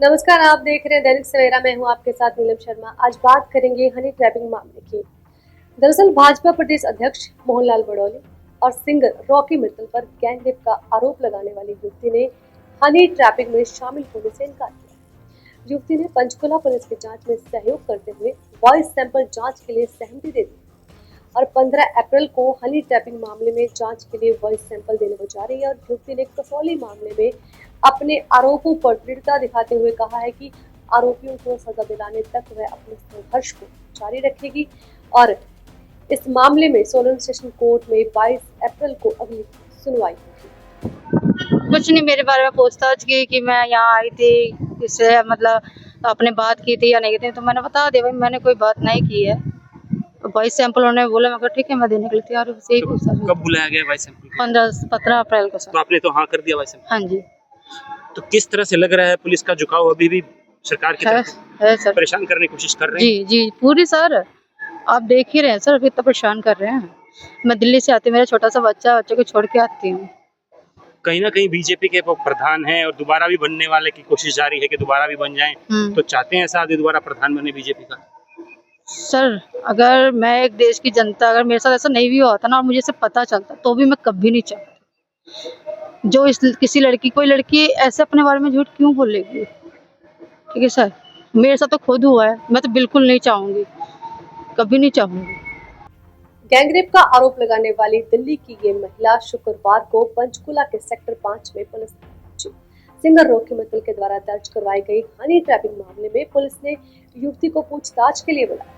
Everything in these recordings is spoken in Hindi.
नमस्कार, आप देख रहे हैं दैनिक सवेरा। मैं हूं आपके साथ नीलम शर्मा। आज बात करेंगे हनी ट्रैपिंग मामले की। दरअसल भाजपा प्रदेश अध्यक्ष मोहनलाल बड़ौली और सिंगर रॉकी मित्तल पर गैंगरेप का आरोप लगाने वाली युवती ने हनी ट्रैपिंग में शामिल होने से इनकार किया। युवती ने पंचकुला पुलिस की जांच में सहयोग करते हुए वॉइस सैंपल जांच के लिए सहमति दे दी और 15 अप्रैल को हनी ट्रैपिंग मामले में जांच के लिए वॉइस सैंपल देने को जा रही है। और युवती ने कसौली मामले में अपने आरोपों पर दृढ़ता दिखाते हुए कहा है कि आरोपियों को सजा दिलाने तक वह अपने संघर्ष को जारी रखेगी और इस मामले में सोलन सेशन कोर्ट में 22 अप्रैल को अगली सुनवाई होगी। कुछ नहीं, मेरे बारे में पूछताछ की कि मैं यहाँ आई थी, किससे मतलब आपने बात की थी या नहीं की थी, तो मैंने बता दिया भाई मैंने कोई बात नहीं की है। तो वॉइस सैंपल उन्होंने बोला, मैं कहा ठीक है मैं देने के लिए तैयार हूँ। यही तो पूछा। कब बुलाया गया वॉइस सैंपल? 15 अप्रैल को सर। तो आपने तो हाँ कर दिया वॉइस सैंपल। हाँ जी तो किस तरह से लग रहा है पुलिस का झुकाव अभी भी सरकार की तरफ है सर। परेशान करने की कोशिश कर रहे हैं? जी जी पूरी सर, आप देख ही रहे हैं सर, अभी इतना परेशान कर रहे हैं। मैं दिल्ली से आती हूँ, मेरा छोटा सा बच्चे को छोड़ के आती हूँ। कहीं ना कहीं बीजेपी के वो प्रधान हैं और दोबारा भी बनने वाले की कोशिश जारी है कि दोबारा भी बन जाएं। तो चाहते हैं ऐसा आदमी दोबारा प्रधान बने बीजेपी का? सर अगर मैं एक देश की जनता, अगर मेरे साथ ऐसा नहीं भी होता ना और मुझे से पता चलता तो भी मैं कभी नहीं चाहती। जो इस किसी लड़की, कोई लड़की ऐसे अपने बारे में झूठ क्यों बोलेगी? ठीक है सर, मेरे साथ तो खुद हुआ है, मैं तो बिल्कुल नहीं चाहूंगी, कभी नहीं चाहूंगी। गैंगरेप का आरोप लगाने वाली दिल्ली की ये महिला शुक्रवार को पंचकुला के सेक्टर 5 में पुलिस पहुंची। सिंगर रॉकी मित्तल के द्वारा दर्ज करवाई गई हनी ट्रैपिंग मामले में पुलिस ने युवती को पूछताछ के लिए बुलाया।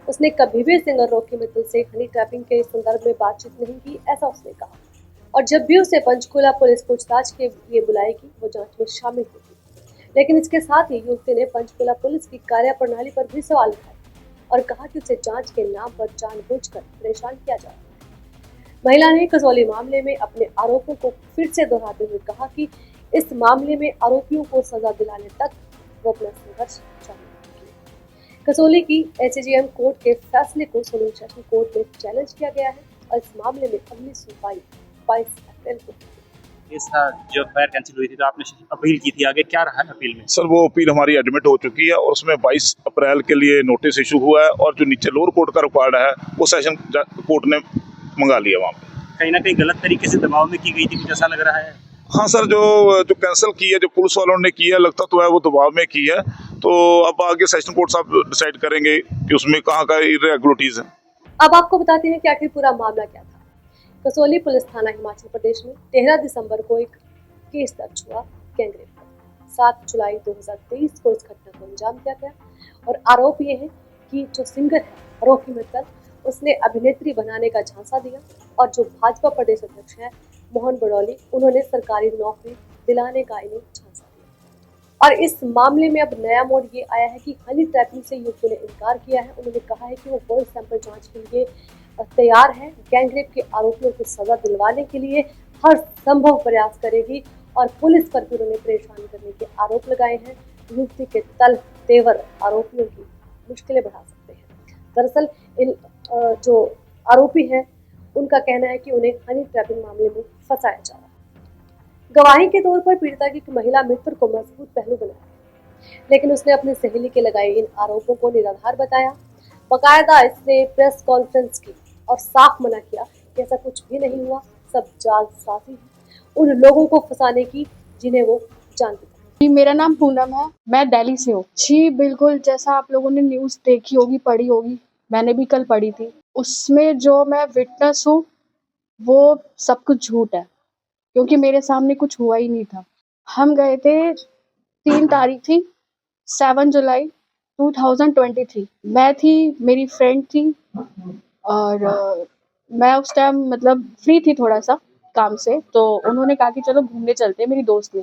उसने कभी भी सिंगर रॉकी मित्तल से हनी ट्रैपिंग के संदर्भ में बातचीत नहीं की, ऐसा उसने कहा। और जब भी उसे पंचकुला पुलिस पूछताछ के लिए बुलाएगी वो जांच में शामिल होगी। लेकिन इसके साथ ही युवती ने पंचकुला पुलिस की कार्यप्रणाली पर भी सवाल उठाए और कहा कि उसे जांच के नाम पर जानबूझकर परेशान किया जा रहा है। महिला ने कसौली मामले में अपने आरोपों को फिर से दोहराते हुए कहा कि इस मामले में आरोपियों को सजा दिलाने तक वो अपना संघर्ष जारी रखेगी। कसौली की एसजीएम कोर्ट के फैसले को सोलन सेशन कोर्ट में चैलेंज किया गया है और इस मामले में अगली सुनवाई 22 अप्रैल को। इसका जो फायर कैंसिल हुई थी तो आपने अपील की थी, आगे क्या रहा है अपील में? सर वो अपील हमारी एडमिट हो चुकी है और उसमें 22 अप्रैल के लिए नोटिस इशू हुआ है और जो नीचे लोअर कोर्ट का रिकॉर्ड है वो सेशन कोर्ट ने मंगा लिया वहाँ पे। कहीं ना कहीं गलत तरीके से दबाव में की गई थी, कुछ ऐसा लग रहा है? हाँ सर, जो कैंसिल की है, जो पुलिस वालों ने की है, लगता तो है वो दबाव में की है। तो अब आगे सेशन कोर्ट साहब डिसाइड करेंगे कि उसमें कहाँ का इरेगुलरिटीज है। अब आपको बताते हैं कि आखिर पूरा मामला क्या था। कसौली पुलिस थाना हिमाचल प्रदेश में 13 दिसंबर को एक केस दर्ज हुआ गैंगरेप का। 7 जुलाई 2023 को इस घटना को अंजाम दिया गया और आरोप ये है कि जो सिंगर है रॉकी मित्तल, उसने अभिनेत्री बनाने का झांसा दिया और जो भाजपा प्रदेश अध्यक्ष है मोहन बड़ौली, उन्होंने सरकारी नौकरी दिलाने का इन्हें झांसा दिया। और इस मामले में अब नया मोड़ ये आया है कि हनी ट्रैपिंग से युवती ने इनकार किया है। उन्होंने कहा है कि वो वॉइस सैंपल जांच के लिए तैयार है, गैंगरेप के आरोपियों को सजा दिलवाने के लिए हर संभव प्रयास करेगी और पुलिस पर भी उन्होंने परेशान करने के आरोप लगाए हैं। युवती के तल तेवर आरोपियों की मुश्किलें बढ़ा सकते हैं। दरअसल इन जो आरोपी हैं उनका कहना है कि उन्हें हनी ट्रैपिंग मामले में फंसाया जा रहा है। गवाही के तौर पर पीड़िता की महिला मित्र को मजबूत पहलू बनाया, लेकिन उसने अपनी सहेली के लगाए इन आरोपों को निराधार बताया। बकायदा इसने प्रेस कॉन्फ्रेंस की और साफ मना किया कि ऐसा कुछ भी नहीं हुआ, सब जालसाजी है उन लोगों को फंसाने की जिन्हें वो जानते थे। जी, मेरा नाम पूनम है, मैं दिल्ली से हूँ। जी बिल्कुल, जैसा आप लोगों ने न्यूज़ देखी होगी, पढ़ी होगी, मैंने भी कल पढ़ी थी। उसमें जो मैं विटनेस हूँ वो सब कुछ झूठ है, क्योंकि मेरे सामने कुछ हुआ ही नहीं था। हम गए थे, 3 तारीख थी, 7 जुलाई 2023। मैं थी, मेरी फ्रेंड थी और मैं उस टाइम मतलब फ्री थी थोड़ा-सा काम से, तो उन्होंने कहा कि चलो घूमने चलते हैं, मेरी दोस्त ने।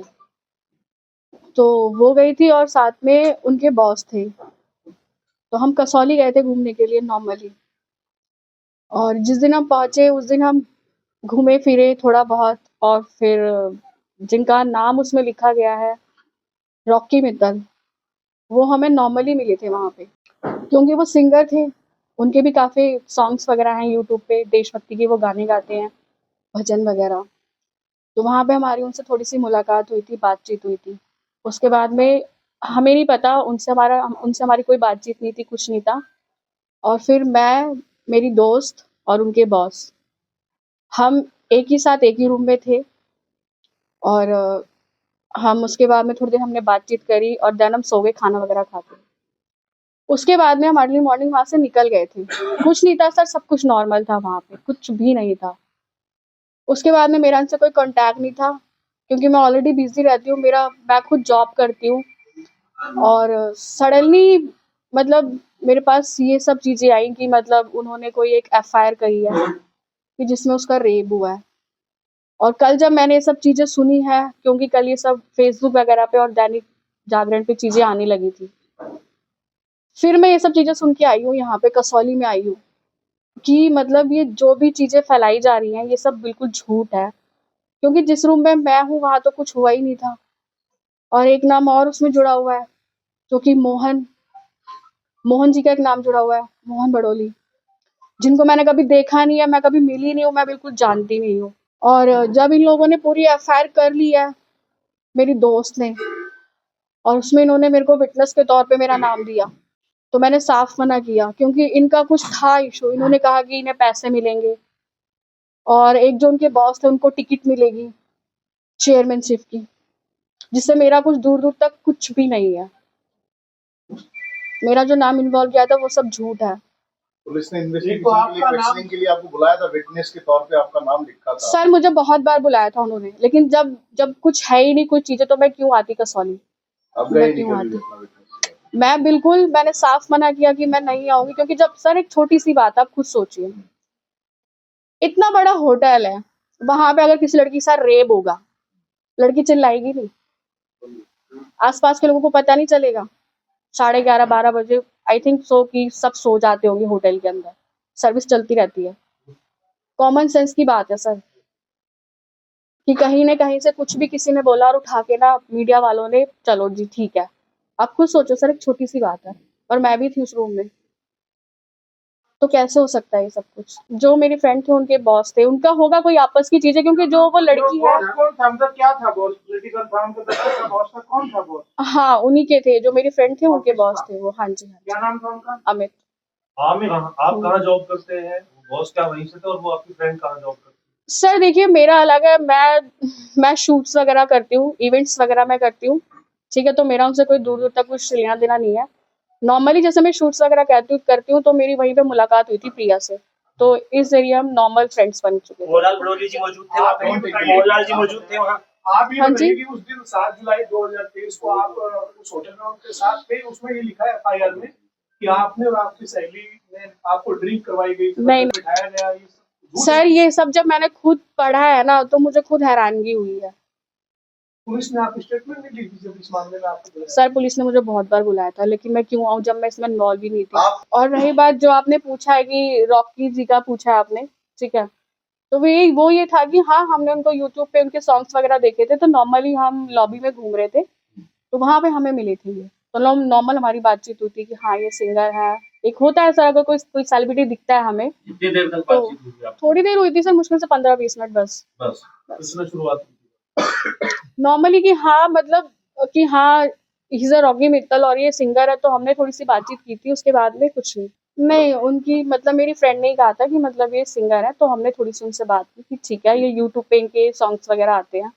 तो वो गई थी और साथ में उनके बॉस थे। तो हम कसौली गए थे घूमने के लिए नॉर्मली, और जिस दिन हम पहुँचे उस दिन हम घूमे फिरे थोड़ा बहुत, और फिर जिनका नाम उसमें लिखा गया है रॉकी मित्तल, वो हमें नॉर्मली मिले थे वहाँ पे, क्योंकि वो सिंगर थे। उनके भी काफ़ी सॉन्ग्स वगैरह हैं यूट्यूब पे, देशभक्ति के वो गाने गाते हैं, भजन वगैरह। तो वहाँ पे हमारी उनसे थोड़ी सी मुलाकात हुई थी, बातचीत हुई थी। उसके बाद में हमें नहीं पता, उनसे हमारी कोई बातचीत नहीं थी, कुछ नहीं था। और फिर मैं, मेरी दोस्त और उनके बॉस, हम एक ही साथ एक ही रूम में थे। और हम उसके बाद में थोड़ी देर हमने बातचीत करी और देन हम सो गए खाना वगैरह खा के। उसके बाद में हम अर्ली मॉर्निंग वहाँ से निकल गए थे। कुछ नहीं था सर, सब कुछ नॉर्मल था वहाँ पे, कुछ भी नहीं था। उसके बाद में मेरा उनसे कोई कॉन्टैक्ट नहीं था, क्योंकि मैं ऑलरेडी बिज़ी रहती हूँ, मैं खुद जॉब करती हूँ। और सडनली मतलब मेरे पास ये सब चीज़ें आई कि मतलब उन्होंने कोई एक एफआईआर करी है कि जिसमें उसका रेप हुआ है। और कल जब मैंने ये सब चीज़ें सुनी है, क्योंकि कल ये सब फेसबुक वगैरह पे और दैनिक जागरण पे चीज़ें आने लगी थी, फिर मैं ये सब चीज़ें सुन के आई हूँ, यहाँ पे कसौली में आई हूँ कि मतलब ये जो भी चीज़ें फैलाई जा रही हैं ये सब बिल्कुल झूठ है। क्योंकि जिस रूम में मैं हूँ वहाँ तो कुछ हुआ ही नहीं था। और एक नाम और उसमें जुड़ा हुआ है, जो कि मोहन जी का एक नाम जुड़ा हुआ है, मोहन बड़ोली, जिनको मैंने कभी देखा नहीं है, मैं कभी मिली नहीं हूँ, मैं बिल्कुल जानती नहीं हूँ। और जब इन लोगों ने पूरी एफआईआर कर ली है, मेरी दोस्त ने, और उसमें इन्होंने मेरे को विटनेस के तौर पे मेरा नाम दिया, तो मैंने साफ मना किया, क्योंकि इनका कुछ था इशू। इन्होंने कहा कि इन्हें पैसे मिलेंगे और एक जो उनके बॉस थे उनको टिकट मिलेगी चेयरमैनशिप की, जिससे मेरा कुछ दूर दूर तक कुछ भी नहीं है। मेरा जो नाम इन्वॉल्व किया था वो सब झूठ है। पुलिस ने इन्वेस्टिगेशन के लिए आपको बुलाया था, विटनेस के तौर पे आपका नाम लिखा था। सर मुझे बहुत बार बुलाया था उन्होंने, लेकिन जब कुछ है ही नहीं, कुछ चीजें, तो मैं क्यों आती कसौली? अब गए नहीं कभी अपना विटनेस? मैंने साफ मना किया कि मैं नहीं आऊंगी, क्योंकि जब सर एक छोटी सी बात, आप खुद सोचिए, इतना बड़ा होटल है, वहां पे अगर किसी लड़की के साथ रेप होगा, लड़की चिल्लाएगी नहीं? आसपास के लोगों को पता नहीं चलेगा? 11:30-12 बजे आई थिंक सो कि सब सो जाते होंगे होटल के अंदर, सर्विस चलती रहती है। कॉमन सेंस की बात है सर, कि कहीं न कहीं से कुछ भी किसी ने बोला और उठा के ना मीडिया वालों ने, चलो जी ठीक है। आप खुद सोचो सर, एक छोटी सी बात है, और मैं भी थी उस रूम में, तो कैसे हो सकता है ये सब कुछ? जो मेरी फ्रेंड थे उनके बॉस थे, उनका होगा कोई आपस की चीजें, क्योंकि जो वो लड़की है, कौन था अंदर, क्या था बॉस? लड़की कंफर्म कर सकते हैं बॉस का कौन था बॉस? हाँ उन्हीं के थे, जो मेरी फ्रेंड थे उनके बॉस थे वो। हाँ जी, हाँ क्या जी, नाम था उनका? अमित। आमिर। आप कहाँ जॉब करते हैं? बॉस क्या वहीं से थे और वो आपकी फ्रेंड कहाँ जॉब करती है? सर देखिए मेरा अलग है, मैं शूट्स वगैरह करती हूँ, इवेंट्स वगैरह मैं करती हूँ, ठीक है, तो मेरा उनसे कोई दूर दूर तक कुछ लेना देना नहीं है। नॉर्मली जैसे मैं शूट्स वगैरह करती हूँ, तो मेरी वहीं पे मुलाकात हुई थी प्रिया से, तो इस जरिए हम नॉर्मल फ्रेंड्स बन चुके थे। मोहनलाल बड़ोली जी मौजूद थे वहाँ पे? मोहनलाल जी मौजूद थे वहाँ? आप ये हाँ बताइए जी। कि उस दिन 7 जुलाई 2023 को आप उस होटल में उनके साथ थे, उसमें ये लिखा है एफआईआर में कि आपने और आपकी सहेली ने आपको ड्रिंक करवाई गई थी, नहीं बिठाया गया, ये सब झूठ है? सर, ये सब जब मैंने खुद पढ़ा है ना, तो मुझे खुद हैरानगी हुई है। पुलिस ने आपकी स्टेटमेंट नहीं ली थी जब इस मामले में आपको बुलाया? सर पुलिस ने मुझे बहुत बार बुलाया था, लेकिन मैं क्यों आऊँ जब मैं इसमें इन्वॉल्व ही नहीं थी। और रही बात जो आपने पूछा है कि रॉकी जी का पूछा है आपने, ठीक है, तो वो ये था कि हाँ हमने उनको यूट्यूब पे उनके सॉन्ग्स वगैरह देखे थे, तो नॉर्मली हम लॉबी में घूम रहे थे, तो वहाँ पे हमें मिले थे ये, तो नॉर्मल हमारी बातचीत हुई थी कि हाँ ये सिंगर है। एक होता है सर, अगर कोई सेलिब्रिटी दिखता है हमें, कितनी देर तक तो बातचीत हुई आपकी? थोड़ी देर हुई थी सर, मुश्किल से 15-20 मिनट बस। इसमें शुरुआत हुई। नॉर्मली कि हाँ मतलब कि हाँ he is a Rocky Mittal और ये सिंगर है, तो हमने थोड़ी सी बातचीत की थी, उसके बाद में कुछ नहीं। उनकी मतलब मेरी फ्रेंड ने ही कहा था कि मतलब ये सिंगर है, तो हमने थोड़ी सी उनसे बात की कि ठीक है, ये यूट्यूब पे इनके सॉन्ग्स वगैरह आते हैं।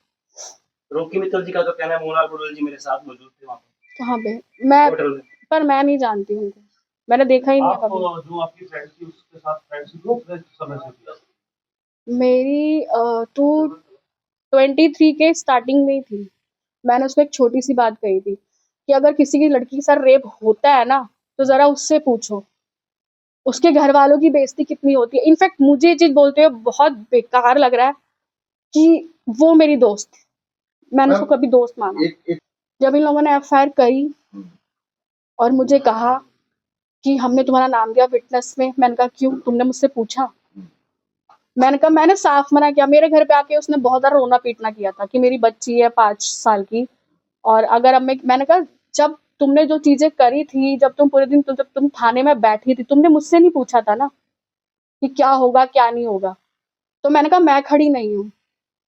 रॉकी मित्तल जी का तो कहना है मोहनलाल बड़ोली जी मेरे साथ मौजूद थे वहाँ पे कहाँ पे? मैं होटल में। पर मैं नहीं जानती उनको, मैंने देखा ही नहीं है आप कभी। जो आपकी फ्रेंड थी उसके साथ फ्रेंडशिप कितने समय से किया? मेरी 223 के स्टार्टिंग में ही थी। मैंने उसको एक छोटी सी बात कही थी कि अगर किसी की लड़की के साथ रेप होता है ना, तो जरा उससे पूछो उसके घर वालों की बेइज्जती कितनी होती है। इनफैक्ट मुझे ये चीज बोलते हुए बहुत बेकार लग रहा है कि वो मेरी दोस्त थी, मैंने उसको कभी दोस्त माना। जब इन लोगों ने एफआईआर करी और मुझे कहा कि हमने तुम्हारा नाम दिया विटनेस में, मैंने कहा क्यों, तुमने मुझसे पूछा? मैंने कहा, मैंने साफ मना किया। मेरे घर पे आके उसने बहुत ज़्यादा रोना पीटना किया था कि मेरी बच्ची है 5 साल की, और अगर अब मैंने कहा जब तुमने जो चीजें करी थी, जब तुम पूरे दिन जब तुम थाने में बैठी थी, तुमने मुझसे नहीं पूछा था ना कि क्या होगा क्या नहीं होगा। तो मैंने कहा मैं खड़ी नहीं हूँ,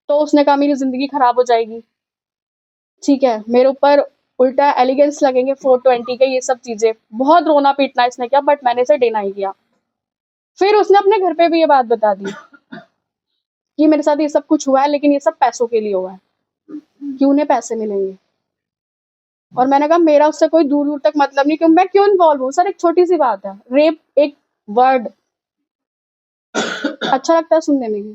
तो उसने कहा मेरी जिंदगी खराब हो जाएगी, ठीक है, मेरे ऊपर उल्टा एलिगेंस लगेंगे 420 के, ये सब चीजें बहुत रोना पीटना इसने किया, बट मैंने इसे डिनाई किया। फिर उसने अपने घर पे भी ये बात बता दी कि मेरे साथ ये सब कुछ हुआ है, लेकिन ये सब पैसों के लिए हुआ है, कि उन्हें पैसे मिलेंगे। और मैंने कहा मेरा उससे कोई दूर दूर तक मतलब नहीं, क्यों मैं क्यों इन्वॉल्व हूँ सर? एक छोटी सी बात है, रेप एक वर्ड अच्छा लगता है सुनने में भी।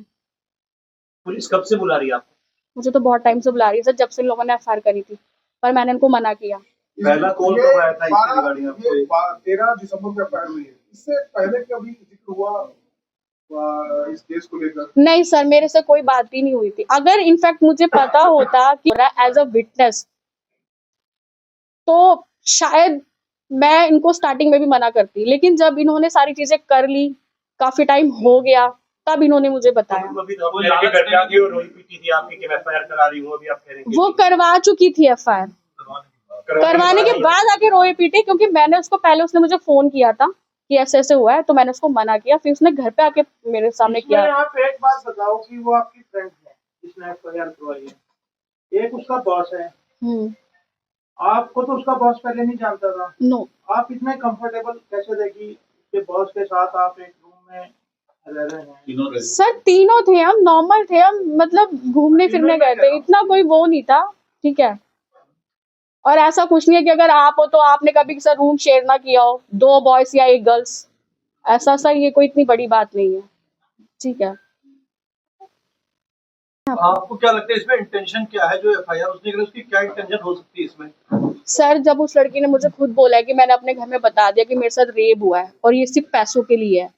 पुलिस कब से बुला रही है आपको? मुझे तो बहुत टाइम से बुला रही है सर, जब से इन लोगों ने एफआईआर करी थी, पर मैंने इनको मना किया। पहला कॉल कब आया था इसके रिगार्डिंग आपको? 13 दिसंबर को एफआईआर हुई है। इससे पहले कभी जिक्र हुआ इस केस को लेकर? नहीं सर, मेरे से कोई बात ही नहीं हुई थी। अगर इनफैक्ट मुझे पता होता कि एज अ विटनेस, तो शायद मैं इनको स्टार्टिंग में भी मना करती, लेकिन जब इन्होंने सारी चीजें कर ली, काफी टाइम हो गया, तब इन्होंने मुझे बताया। वो करवा चुकी थी एफआईआर, करवाने के बाद आके रोए पीटे, क्योंकि मैंने उसको पहले, उसने मुझे फोन किया था कि ऐसे ऐसे हुआ है, तो मैंने उसको मना किया, फिर उसने घर पे आके मेरे सामने किया। आप एक बात बताओ कि वो आपकी फ्रेंड है जिसने एफआईआर करवाई है, एक उसका बॉस है, आपको तो उसका बॉस पहले नहीं जानता था? नो। आप इतने कंफर्टेबल कैसे थे कि बॉस के साथ आप एक रूम में रह रहे हैं? सर तीनों थे हम, नॉर्मल थे हम, मतलब घूमने फिरने गए थे, इतना कोई वो नहीं था, ठीक है। और ऐसा कुछ नहीं है कि अगर आप हो तो आपने कभी सर रूम शेयर ना किया हो, 2 बॉयज या 1 गर्ल्स, ऐसा सर ये कोई इतनी बड़ी बात नहीं है, ठीक है। आपको क्या लगता है इसमें इंटेंशन क्या है? जो एफआईआर उसने करी, उसकी क्या इंटेंशन हो सकती है इसमें? सर जब उस लड़की ने मुझे खुद बोला है कि मैंने अपने घर में बता दिया कि मेरे साथ रेप हुआ है और ये सिर्फ पैसों के लिए है,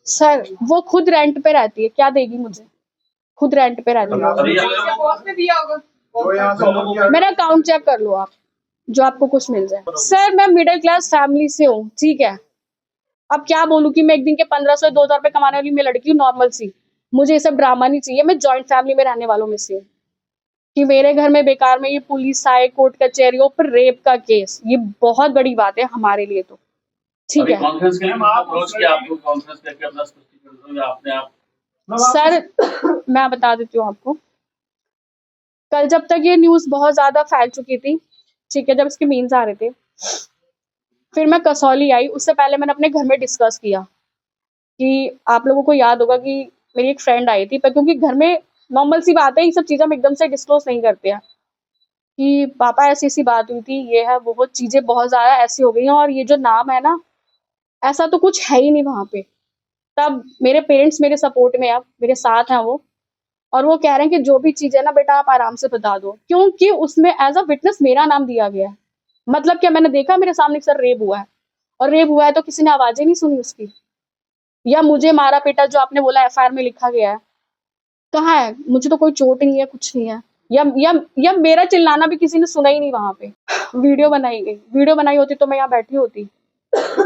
सर वो खुद रेंट पे रहती है, क्या देगी मुझे? खुद रेंट पे रहती है। मेरा अकाउंट चेक कर लो आप, जो आपको कुछ मिल जाए। सर मैं मिडिल क्लास फैमिली से हूँ, ठीक है। अब क्या बोलूं कि मैं एक दिन के 1500 2000 रुपए कमाने वाली मैं लड़की हूँ, नॉर्मल सी। मुझे ये सब ड्रामा नहीं चाहिए। मैं जॉइंट फैमिली में रहने वालों में से हूँ, कि मेरे घर में बेकार में ये पुलिस आए, कोर्ट कचहरियों पर रेप का केस, ये बहुत बड़ी बात है हमारे लिए, तो ठीक है। कॉन्फ्रेंस के लिए अप्रोच किया आपको, कॉन्फ्रेंस करके अपना स्पष्टीकरण आपने आप? सर मैं बता देती हूँ आपको, कल जब तक ये न्यूज बहुत ज्यादा फैल चुकी थी, ठीक है, जब इसके मीम्स आ रहे थे, फिर मैं कसौली आई। उससे पहले मैंने अपने घर में डिस्कस किया कि आप लोगों को याद होगा कि मेरी एक फ्रेंड आई थी, पर क्योंकि घर में नॉर्मल सी बात है, ये सब चीजें हम एकदम से डिस्क्लोज नहीं करते हैं, कि पापा ऐसी ऐसी बात हुई थी, ये है वो चीजें बहुत ज्यादा ऐसी हो गई हैं, और ये जो नाम है ना, ऐसा तो कुछ है ही नहीं वहां पे। तब मेरे पेरेंट्स मेरे सपोर्ट में, अब मेरे साथ हैं वो, और वो कह रहे हैं कि जो भी चीज है ना बेटा आप आराम से बता दो, क्योंकि उसमें एज अ विटनेस मेरा नाम दिया गया है। मतलब क्या, मैंने देखा मेरे सामने सर रेप हुआ है, और रेप हुआ है तो किसी ने आवाजें नहीं सुनी उसकी? या मुझे मारा पीटा जो आपने बोला एफआईआर में लिखा गया है, कहाँ है? मुझे तो कोई चोट नहीं है, कुछ नहीं है। या मेरा चिल्लाना भी किसी ने सुना ही नहीं वहां पे। वीडियो बनाई गई, वीडियो बनाई होती तो मैं यहाँ बैठी होती,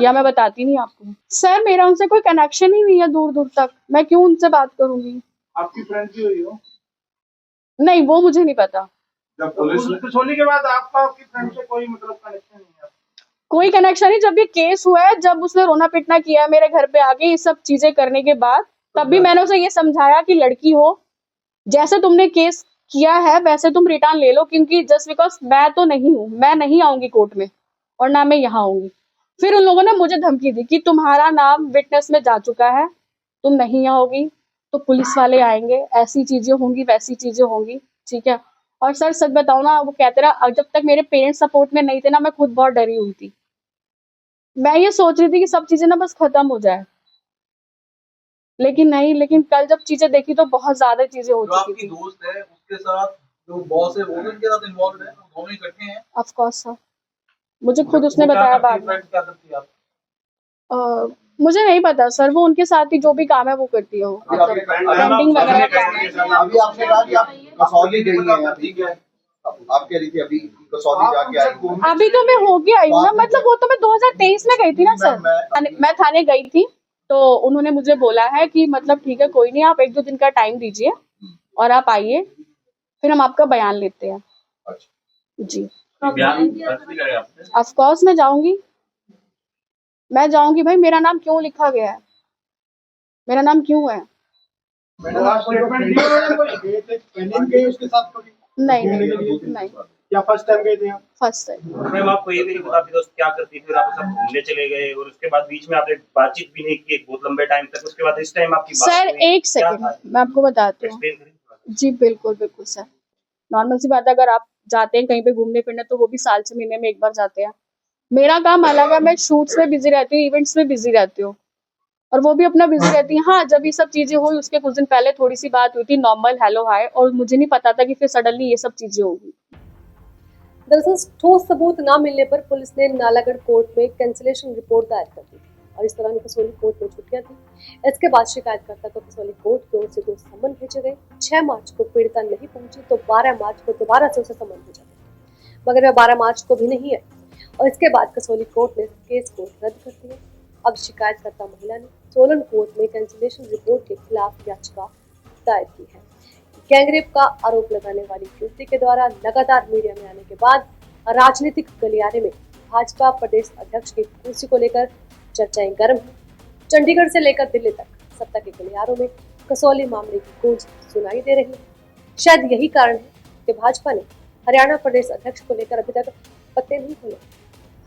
या मैं बताती नहीं आपको। सर मेरा उनसे कोई कनेक्शन ही नहीं है दूर दूर तक, मैं क्यों उनसे बात करूंगी? आपकी फ्रेंड भी हुई हो? नहीं, वो मुझे नहीं पता। जब पुलिस कसौली के बाद आपका आपकी फ्रेंड से कोई मतलब कनेक्शन नहीं है? कोई कनेक्शन नहीं। जब ये केस हुआ है, जब उसने रोना पिटना किया है मेरे घर पे आके, ये सब चीजें करने के बाद, तब भी मैंने उसे ये समझाया कि लड़की हो, जैसे तुमने केस किया है वैसे तुम रिटर्न ले लो, क्योंकि जस्ट बिकॉज मैं तो नहीं हूँ, मैं नहीं आऊंगी कोर्ट में, और ना मैं यहाँ आऊंगी। फिर उन लोगों ने मुझे धमकी दी कि तुम्हारा नाम विटनेस में जा चुका है, तुम नहीं आओगी तो पुलिस वाले आएंगे, ऐसी चीजें होंगी, वैसी चीजें होंगी, ठीक है। और सर सच बताओ ना, वो कहते रहा, जब तक मेरे पेरेंट्स सपोर्ट में नहीं थे ना, मैं खुद बहुत डरी हुई थी। मैं ये सोच रही थी कि सब चीजें ना बस खत्म हो जाए, लेकिन नहीं। लेकिन कल जब चीजें देखी तो बहुत ज्यादा चीजें हो चुकी थी। दोस्त है उसके साथ जो बॉस है वो भी उनके साथ इन्वॉल्व है, दोनों इकट्ठे हैं? ऑफ कोर्स सर, मुझे खुद उसने बताया बाद में। क्या करती है आप? मुझे नहीं पता सर, वो उनके साथ ही जो भी काम है वो करती है, पेंटिंग वगैरह काम है। अभी आपने कहा कि आप कसौली गई हैं, ठीक है, आप कह रही थी अभी कसौली जाके आई। अभी तो मैं होके आई हूँ ना, मतलब वो तो मैं 2023 में गई थी ना सर। मैं थाने गई थी, तो उन्होंने मुझे बोला है कि मतलब ठीक है कोई नहीं, आप 1-2 दिन का टाइम दीजिए और आप आइए, फिर हम आपका बयान लेते हैं। जी ऑफ कोर्स मैं जाऊंगी, मैं जाऊंगी भाई। मेरा नाम क्यों लिखा गया है, मेरा नाम क्यों है? स्टेटमेंट दिया उन्होंने, कोई उसके साथ नहीं। या फर्स्ट टाइम गए थे आप? First time. मैम आपको ये भी नहीं पता आपकी दोस्त क्या करती थी और आप सब घूमने चले गए और उसके बाद बीच में आपने बातचीत भी नहीं की एक बहुत लंबे टाइम तक, उसके बाद इस टाइम आपकी बात सर हुई, एक क्या सेकंड था? मैं आपको बताती हूँ। एक्सप्लेन करिए थोड़ा। जी बिल्कुल बिल्कुल सर, नॉर्मल सी बात है, अगर आप जाते हैं कहीं पे घूमने फिरने तो वो भी साल से महीने में एक बार जाते हैं। मेरा काम अलग है, मैं शूट्स में बिजी रहती हूँ, इवेंट्स में बिजी रहती हूँ और वो भी अपना बिजी रहती है। हाँ, जब ये सब चीजें हुई उसके कुछ दिन पहले थोड़ी सी बात हुई थी, नॉर्मल हेलो हाय, और मुझे नहीं पता था कि फिर सडनली ये सब चीजें होगी। दरअसल ठोस सबूत न मिलने पर पुलिस ने नालागढ़ कोर्ट में कैंसिलेशन रिपोर्ट दायर कर दी थी और इस दौरान कसौली कोर्ट में छुट्टियां थी। इसके बाद शिकायतकर्ता को कसौली कोर्ट की ओर से 2 समन भेजे गए। 6 मार्च को पीड़िता नहीं पहुंची तो 12 मार्च को दोबारा से उसे समन भेजा गया, मगर वह 12 मार्च को भी नहीं आई और इसके बाद कसौली कोर्ट ने केस को रद्द कर दिया। अब शिकायतकर्ता महिला ने सोलन कोर्ट में कैंसिलेशन रिपोर्ट के खिलाफ याचिका दायर की है। गैंगरेप का आरोप लगाने वाली युवती के द्वारा लगातार मीडिया में आने के बाद राजनीतिक गलियारे में भाजपा प्रदेश अध्यक्ष की कुर्सी को लेकर चर्चाएं गर्म हैं। चंडीगढ़ से लेकर दिल्ली तक सत्ता के गलियारों में कसौली मामले की गूंज सुनाई दे रही है। शायद यही कारण है कि भाजपा ने हरियाणा प्रदेश अध्यक्ष को लेकर अभी तक पत्ते नहीं खोले।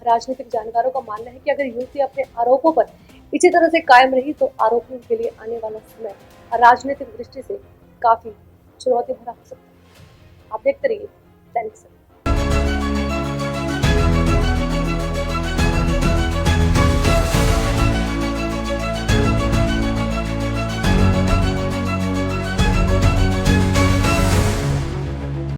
राजनीतिक जानकारों का मानना है कि अगर युवती अपने आरोपों पर इसी तरह से कायम रही तो आरोपियों के लिए आने वाला समय राजनीतिक दृष्टि से काफी चुनौती भरा हो सकता है। आप देखते रहिए दैनिक सवेरा।